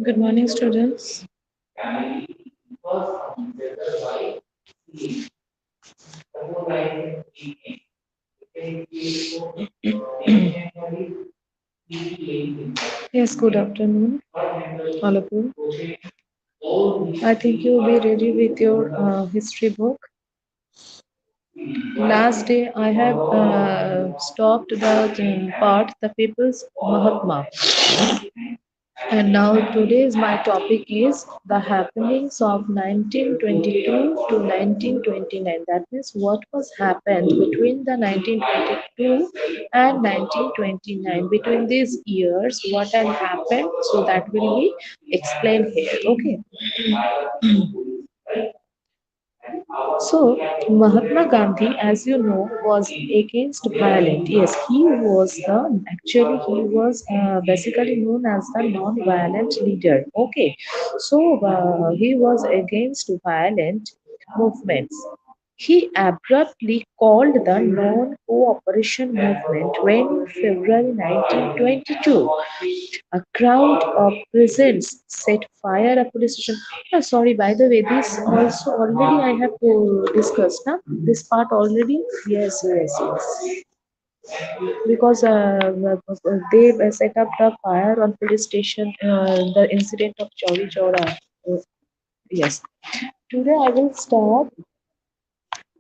Good morning, students. Yes, good afternoon, all of you. I think you'll be ready with your history book. Last day, I have stopped the part, the people's Mahatma. And now today's my topic is the happenings of 1922 to 1929. That means what was happened between the 1922 and 1929. Between these years, what had happened? So that will be explained here. Okay. So, Mahatma Gandhi, as you know, was against violence. Yes, he was he was basically known as the non-violent leader. Okay, so he was against violent movements. He abruptly called the non-cooperation movement when in February 1922 a crowd of peasants set fire a police station. Oh, sorry, by the way, this also already I have discussed. Huh? This part already? Yes, yes, yes. Because they set up the fire on police station, the incident of Chauri Chora. Yes. Today I will start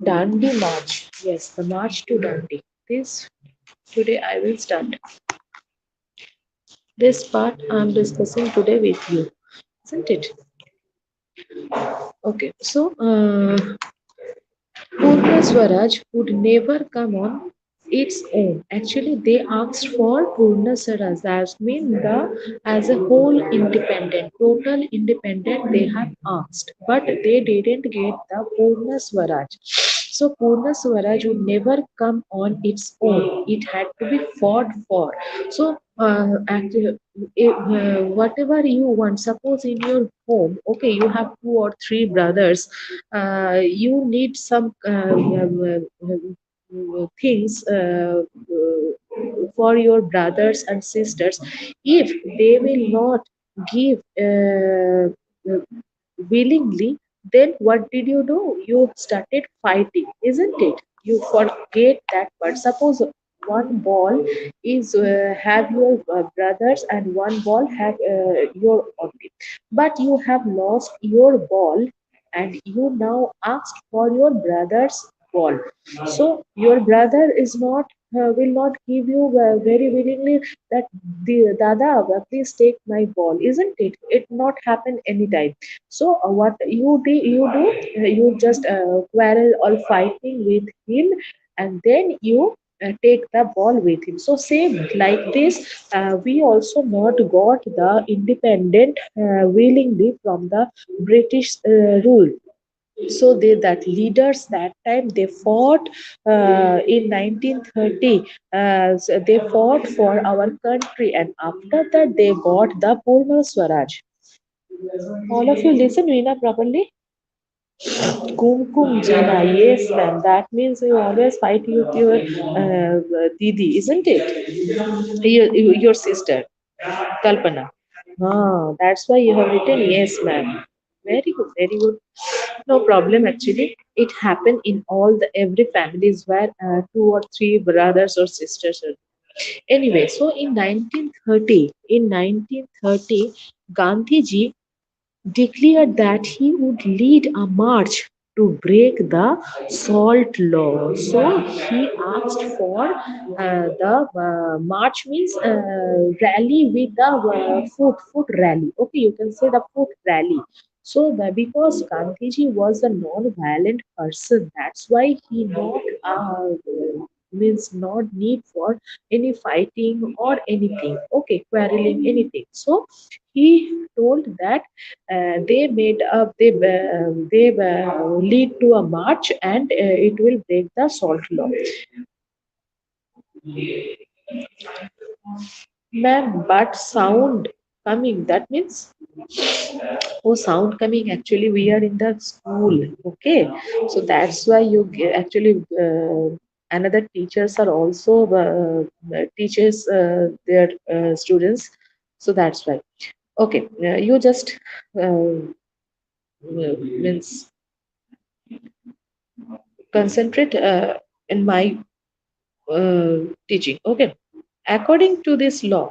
Dandi March. Yes, the march to Dandi. This today I will start. This part I am discussing today with you, isn't it? Okay, so Purna Swaraj would never come on its own. Actually, they asked for Purna Swaraj, that means the as a whole independent, total independent. They have asked, but they didn't get the Purna Swaraj. So Purna Swaraj would never come on its own. It had to be fought for. So actually, whatever you want, suppose in your home, okay, you have two or three brothers, you need some things for your brothers and sisters. If they will not give willingly, then what did you do? You started fighting, isn't it? You forget that part. Suppose one ball is have your brothers and one ball have your only, but you have lost your ball and you now asked for your brother's ball. So your brother is not will not give you very willingly that the dada, please take my ball, isn't it? It not happen anytime. So what you just quarrel or fighting with him, and then you take the ball with him. So same like this, we also not got the independent willingly from the British rule. So they that leaders that time they fought in 1930. So they fought for our country, and after that they got the Purna Swaraj. All of you listen, Veena, properly. Kumkum Jana, yes, ma'am. That means you always fight with your Didi, isn't it? Your sister, Kalpana. Ah, that's why you have written yes, ma'am. Very good, very good. No problem. Actually, it happened in all the every families where two or three brothers or sisters are. Anyway, so in 1930, Gandhiji declared that he would lead a march to break the salt law. So he asked for the march means rally with the foot rally. Okay, you can say the foot rally. So because Gandhiji was a non-violent person, that's why he not means not need for any fighting or anything. Okay, quarreling anything. So he told that they lead to a march and it will break the salt law. Ma'am, but sound coming, that means oh, sound coming. Actually, we are in the school. Okay, so that's why actually another teachers are also teachers their students. So that's why. Okay, you just means concentrate in my teaching. Okay. According to this law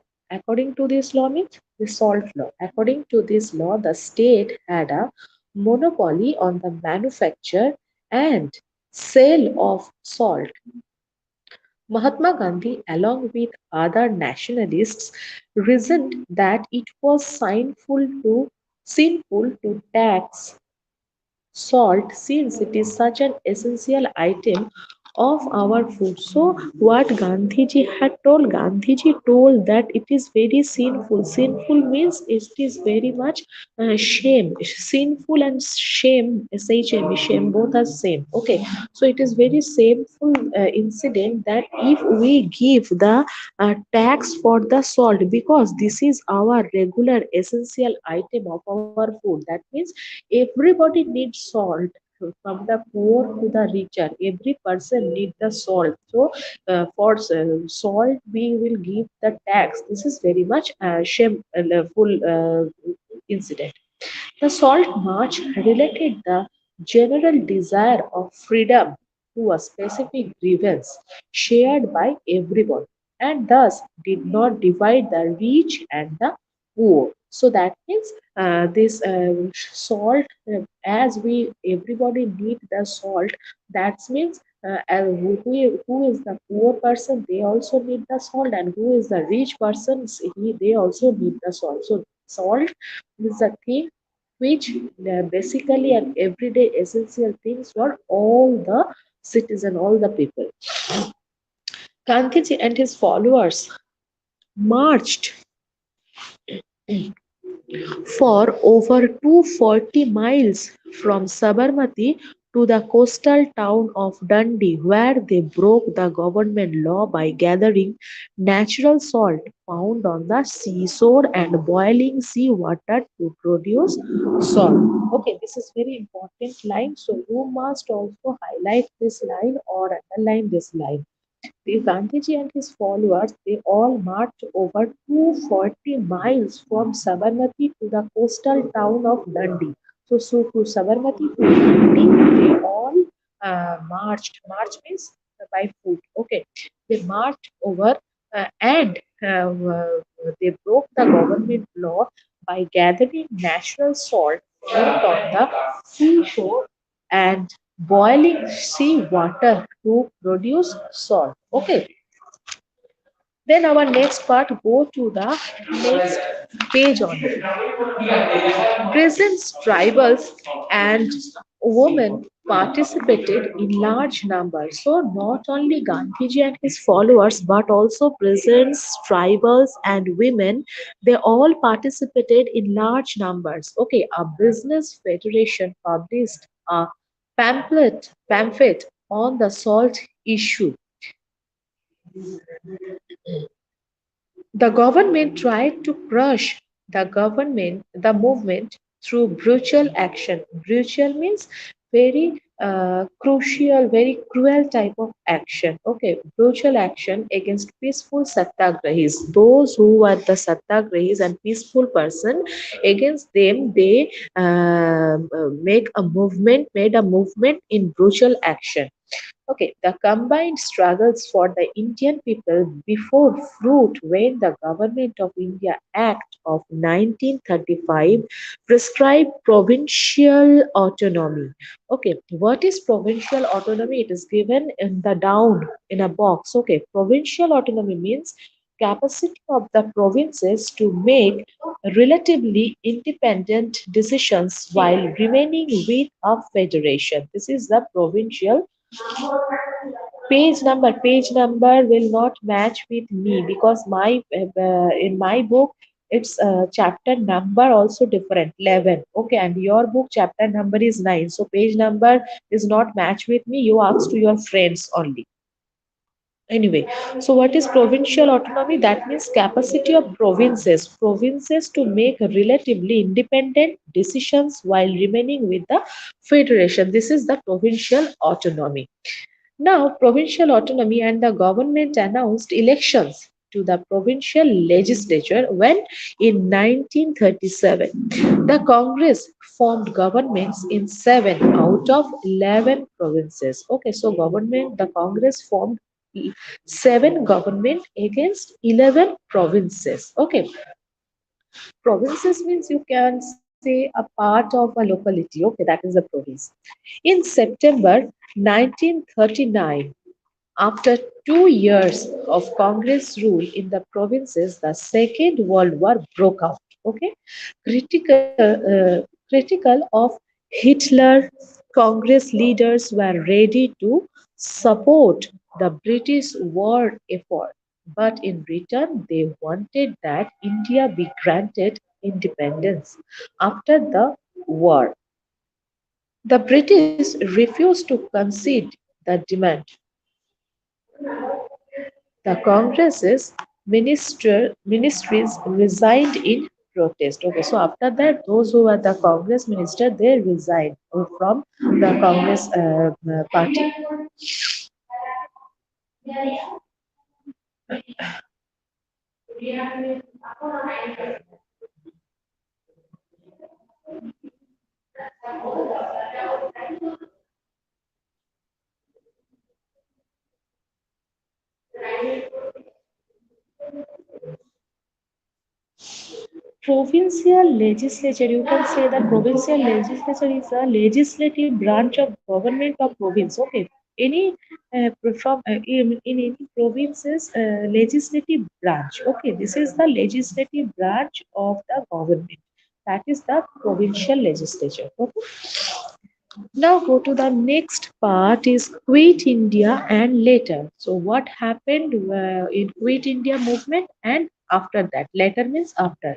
means the salt law. According to this law, the state had a monopoly on the manufacture and sale of salt. Mahatma Gandhi, along with other nationalists, reasoned that it was sinful to tax salt since it is such an essential item of our food. So what Gandhiji told that it is very sinful. Sinful means it is very much shame. Sinful and shame, shame both are same. Okay, so it is very shameful incident that if we give the tax for the salt, because this is our regular essential item of our food. That means everybody needs salt, from the poor to the richer. Every person needs the salt. So for salt we will give the tax. This is very much shameful incident. The Salt March related the general desire of freedom to a specific grievance shared by everyone, and thus did not divide the rich and the poor. So that means this salt, as we everybody need the salt, that means who is the poor person, they also need the salt, and who is the rich person, they also need the salt. So salt is a thing which basically an everyday essential things for all the citizen, all the people. Gandhiji and his followers marched for over 240 miles from Sabarmati to the coastal town of Dundee, where they broke the government law by gathering natural salt found on the seashore and boiling sea water to produce salt. Okay, this is very important line, so you must also highlight this line or underline this line. The Gandhiji and his followers, they all marched over 240 miles from Sabarmati to the coastal town of Dundee. So to Sabarmati to Dundee, they all marched. March means by foot. Okay, they marched over and they broke the government law by gathering natural salt found on the seashore and boiling sea water to produce salt. Okay. Then our next part go to the next page on it. Peasants, tribals, and women participated in large numbers. So not only Gandhiji and his followers, but also peasants, tribals, and women, they all participated in large numbers. Okay, a business federation published a pamphlet on the salt issue. The government tried to crush the movement through brutal action. Brutal means very crucial, very cruel type of action. Okay, brutal action against peaceful satyagrahis. Those who were the satyagrahis and peaceful person, against them they made a movement in brutal action. Okay, the combined struggles for the Indian people before fruit when the Government of India Act of 1935 prescribed provincial autonomy. Okay, what is provincial autonomy? It is given in the down in a box. Okay, provincial autonomy means capacity of the provinces to make relatively independent decisions while remaining with a federation. This is the provincial. Page number will not match with me because my in my book it's chapter number also different 11. Okay, and your book chapter number is 9, so page number is not match with me. You ask to your friends only. Anyway, so what is provincial autonomy? That means capacity of provinces to make relatively independent decisions while remaining with the federation. This is the provincial autonomy. Now, provincial autonomy and the government announced elections to the provincial legislature when in 1937 the Congress formed governments in 7 out of 11 provinces. Okay, so the Congress formed 7 government against 11 provinces. Okay, provinces means you can say a part of a locality. Okay, that is a province. In September 1939, after 2 years of Congress rule in the provinces, the Second World War broke out. Okay, critical of Hitler, Congress leaders were ready to support the British war effort, but in return they wanted that India be granted independence after the war. The British refused to concede the demand. The Congress's ministries resigned in protest. Okay, so after that, those who were the Congress minister, they resigned from the Congress party. Provincial legislature, you can say the provincial legislature is a legislative branch of government of province. Okay, any in any provinces legislative branch. Okay, this is the legislative branch of the government. That is the provincial legislature. Okay. Now go to the next part is Quit India and later. So what happened in Quit India movement and after that? Later means after.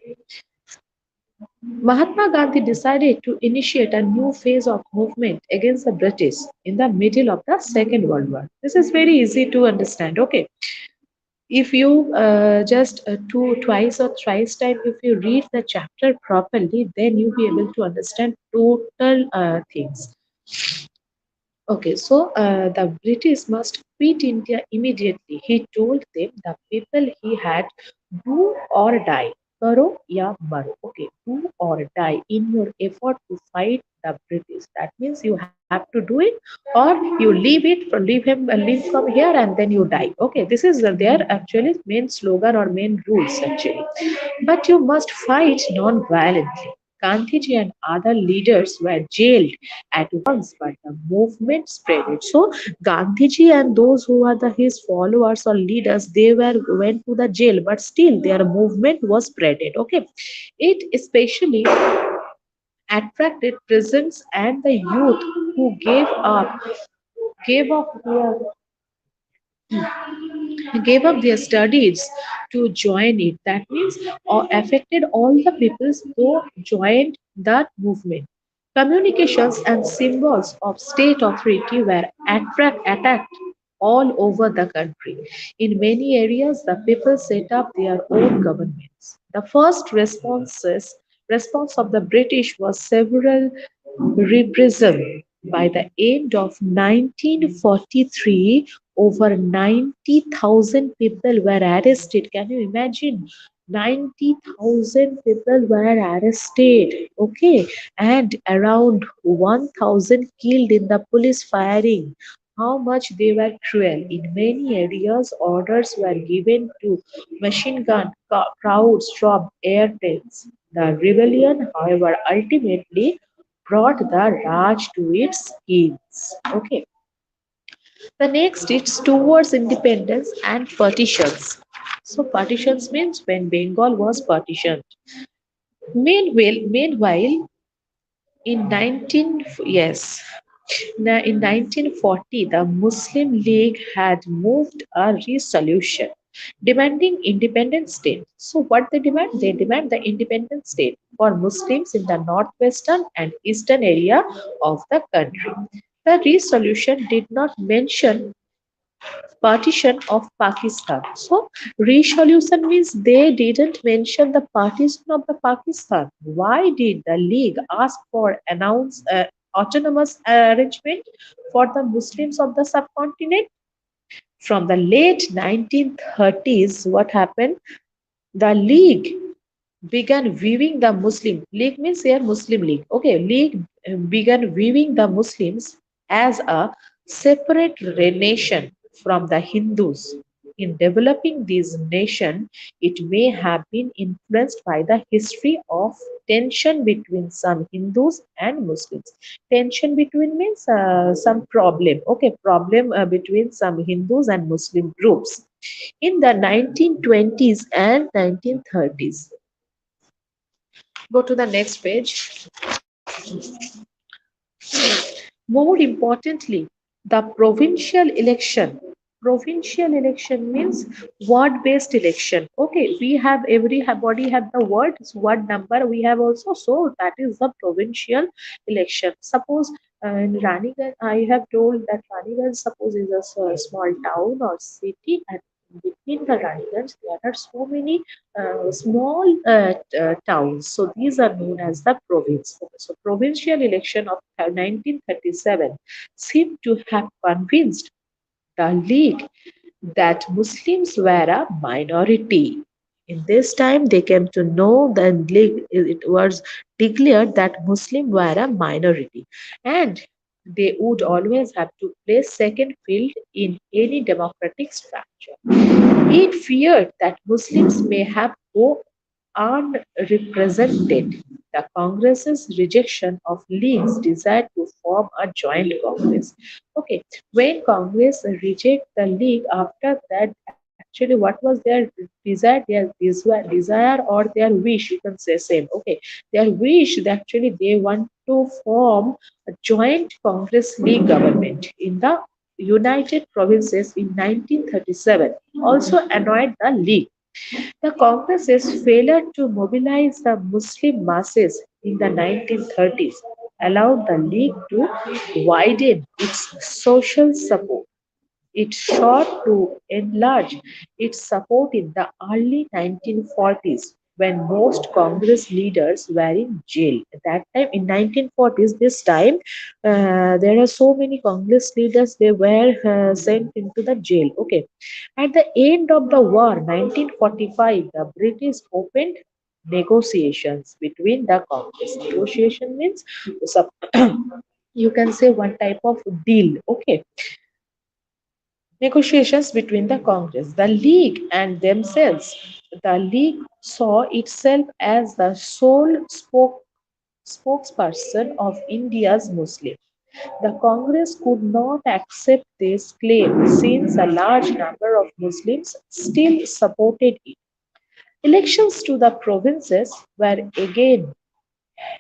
Mahatma Gandhi decided to initiate a new phase of movement against the British in the middle of the Second World War. This is very easy to understand. Okay, if you just twice or thrice time, if you read the chapter properly, then you'll be able to understand total things. Okay, so the British must quit India immediately. He told them the people he had do or die. Karo ya maro. Okay, do or die in your effort to fight the British. That means you have to do it, or you leave it, leave from here, and then you die. Okay, this is their actually main slogan or main rules actually. But you must fight non-violently. Gandhiji and other leaders were jailed at once, but the movement spread it. So Gandhiji and those who are his followers or leaders, they went to the jail, but still their movement was spreaded. Okay, it especially attracted peasants and the youth who gave up their studies to join it. That means affected all the peoples who joined that movement. Communications and symbols of state authority were attacked all over the country. In many areas, the people set up their own governments. The first response of the British was several repression. By the end of 1943, over 90,000 people were arrested. Can you imagine? 90,000 people were arrested. Okay, and around 1,000 killed in the police firing. how much they were cruel. In many areas, orders were given to machine gun crowds from airplanes. The rebellion, however, ultimately brought the Raj to its ends. Okay. The next is towards independence and partitions. So partitions means when Bengal was partitioned. Meanwhile, in 19 yes, in 1940, the Muslim League had moved a resolution demanding independent state. So what they demand? They demand the independent state for Muslims in the northwestern and eastern area of the country. The resolution did not mention partition of Pakistan. So resolution means they didn't mention the partition of the Pakistan. Why did the League ask for announce autonomous arrangement for the Muslims of the subcontinent? From the late 1930s, what happened? The League began viewing the Muslim League means here Muslim League. Okay, League began viewing the Muslims as a separate nation from the Hindus. In developing this nation, it may have been influenced by the history of tension between some Hindus and Muslims. Tension between means some problem. Okay, problem between some Hindus and Muslim groups in the 1920s and 1930s. Go to the next page. More importantly, the provincial election. Provincial election means word-based election. Okay, we have everybody have the word number. We have also so that is the provincial election. Suppose in Raniganj, I have told that Raniganj suppose is a small town or city, and between the Raniganj there are so many small towns. So these are known as the province. Okay, so provincial election of 1937 seemed to have convinced the League that Muslims were a minority. In this time, they came to know that it was declared that Muslims were a minority, and they would always have to play second field in any democratic structure. It feared that Muslims may have go unrepresented. The Congress's rejection of League's desire to form a joint Congress. Okay, when Congress reject the League after that, actually, what was their desire or their wish? You can say same. Okay, their wish that actually they want to form a joint Congress League government in the United Provinces in 1937 also annoyed the League. The Congress's failure to mobilize the Muslim masses in the 1930s allowed the League to widen its social support. It sought to enlarge its support in the early 1940s when most Congress leaders were in jail. At that time, in 1940s, this time, there are so many Congress leaders, they were sent into the jail. Okay. At the end of the war, 1945, the British opened negotiations between the Congress. Negotiation means you can say one type of deal. Okay, negotiations between the Congress, the League, and themselves. The League saw itself as the sole spokesperson of India's Muslims. The Congress could not accept this claim since a large number of Muslims still supported it. Elections to the provinces were again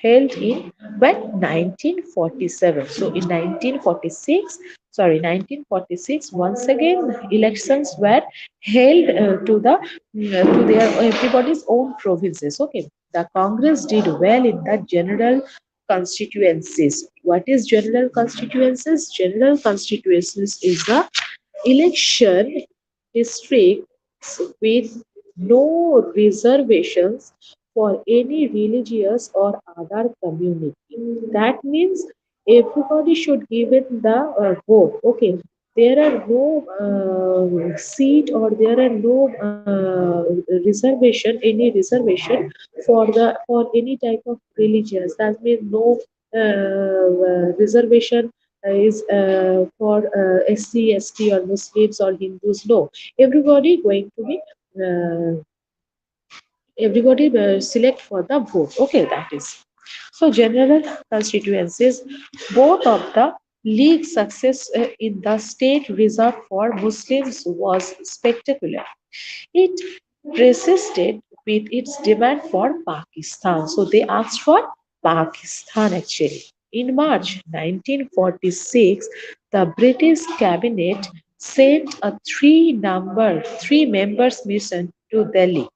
held in when 1947. So in 1946, 1946, once again elections were held to their everybody's own provinces. Okay, the Congress did well in the general constituencies. What is general constituencies? General constituencies is the election districts with no reservations for any religious or other community. That means everybody should give it the vote. Okay, there are no seat or there are no reservation, any reservation for any type of religions. That means no reservation is for SC, ST or Muslims or Hindus. No, everybody going to be everybody select for the vote. Okay, that is. So general constituencies, both of the league success in the state reserved for Muslims was spectacular. It persisted with its demand for Pakistan. So they asked for Pakistan actually. In March 1946, the British cabinet sent a three members mission to Delhi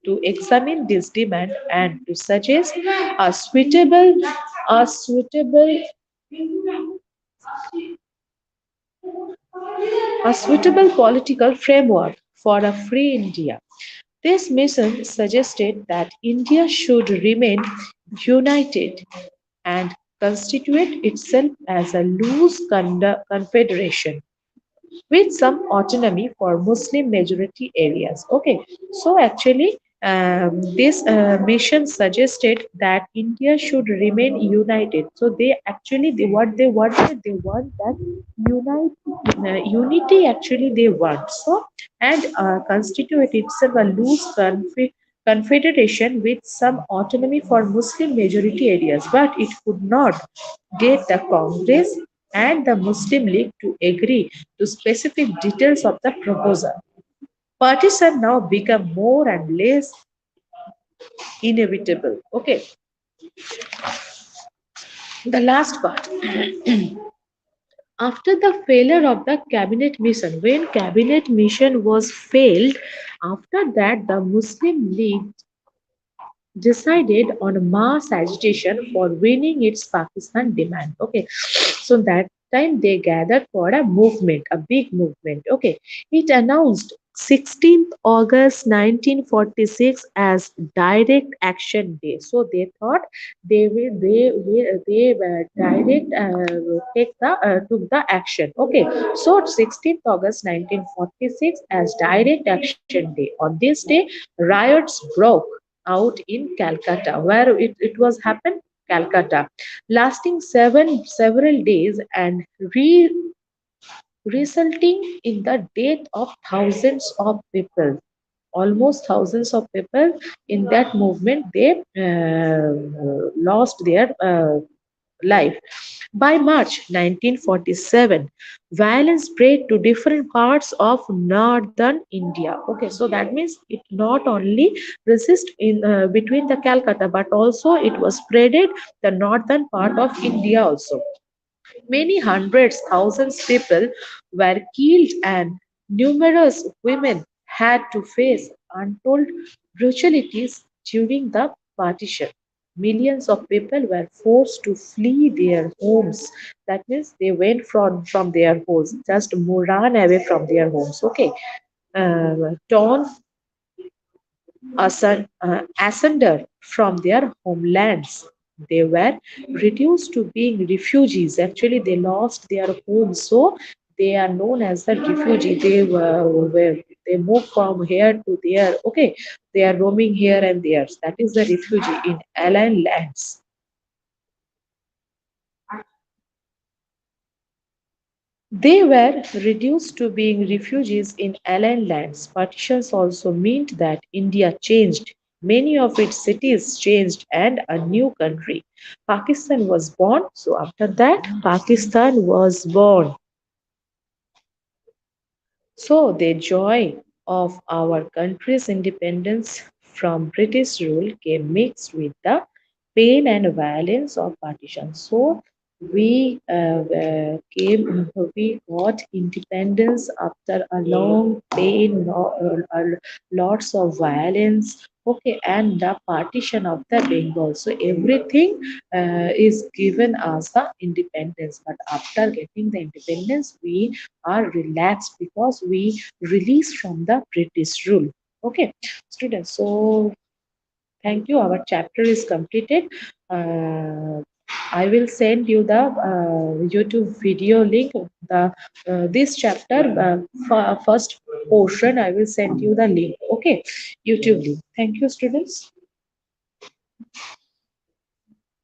to examine this demand and to suggest a suitable political framework for a free India. This mission suggested that India should remain united and constitute itself as a loose confederation with some autonomy for Muslim majority areas. Okay, so actually, this mission suggested that India should remain united. So they actually they want that unity actually they want. So and constitute itself a loose confederation with some autonomy for Muslim majority areas, but it could not get the Congress and the Muslim League to agree to specific details of the proposal. Partition now become more and less inevitable. Okay, the last part. After the failure of the cabinet mission, when cabinet mission was failed, after that the Muslim League decided on mass agitation for winning its Pakistan demand. Okay, so that time they gathered for a movement, a big movement. Okay, it announced 16th August 1946 as Direct Action Day. So they thought they direct take the took the action. Okay, so 16th August 1946 as Direct Action Day. On this day, riots broke out in Calcutta. Where it was happened? Calcutta, lasting several days and resulting in the death of thousands of people. Almost thousands of people in that movement they lost their life. By March 1947, violence spread to different parts of northern India. Okay, so that means it not only resist in between the Calcutta, but also it was spreaded the northern part of India also. Many hundreds, thousands people were killed and numerous women had to face untold brutalities during the partition. Millions of people were forced to flee their homes. That means they went from their homes, just ran away from their homes. Okay. Torn asunder from their homelands. They were reduced to being refugees. Actually, they lost their homes, so they are known as the refugee. They moved from here to there. Okay, they are roaming here and there. That is the refugee in alien lands. They were reduced to being refugees in alien lands. Partitions also meant that India changed. Many of its cities changed and a new country. Pakistan was born. So after that, Pakistan was born. So the joy of our country's independence from British rule came mixed with the pain and violence of partition. So we got independence after a long pain, lots of violence. Okay, and the partition of the Bengal. So everything is given as the independence. But after getting the independence, we are relaxed because we release from the British rule. Okay, students. So thank you. Our chapter is completed. I will send you the YouTube video link. The this chapter first portion. I will send you the link. Okay, YouTube link. Thank you, students.